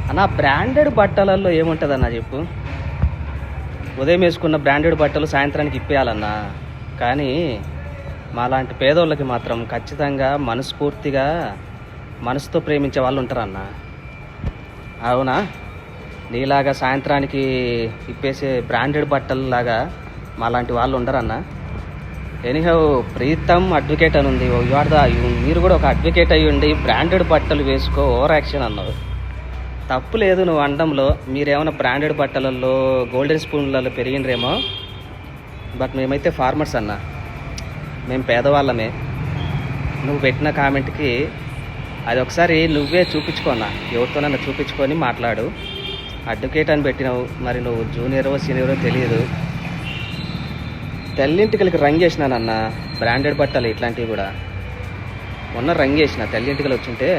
అన్న బ్రాండెడ్ బట్టలలో ఏముంటుందన్న చెప్పు. ఉదయం వేసుకున్న బ్రాండెడ్ బట్టలు సాయంత్రానికి ఇప్పేయాలన్నా, కానీ మాలాంటి పేదోళ్ళకి మాత్రం ఖచ్చితంగా మనస్ఫూర్తిగా మనసుతో ప్రేమించే వాళ్ళు ఉంటారన్న. అవునా, నీలాగా సాయంత్రానికి ఇప్పేసే బ్రాండెడ్ బట్టలు లాగా మాలాంటి వాళ్ళు ఉండరన్న. ఎనీహౌ ప్రీతం అడ్వకేట్ అని ఉంది, మీరు కూడా ఒక అడ్వకేట్ అయ్యి ఉండి బ్రాండెడ్ బట్టలు వేసుకో ఓవర్ యాక్షన్ అన్నావు. తప్పు లేదు నువ్వు అనడంలో. మీరేమైనా బ్రాండెడ్ బట్టలలో గోల్డెన్ స్పూన్లలో పెరిగినరేమో, బట్ మేమైతే ఫార్మర్స్ అన్న, మేము పేదవాళ్ళమే. నువ్వు పెట్టిన కామెంట్కి అది ఒకసారి నువ్వే చూపించుకోన్నా, ఎవరితోనన్నా చూపించుకొని మాట్లాడు. అడ్వకేట్ అని పెట్టినావు, మరి నువ్వు జూనియరో సీనియరో తెలియదు. తెల్లింటికలకి రంగు వేసినానన్న, బ్రాండెడ్ బట్టలు ఇట్లాంటివి కూడా మొన్న రంగు వేసిన. తెల్లింటికలు వచ్చుంటే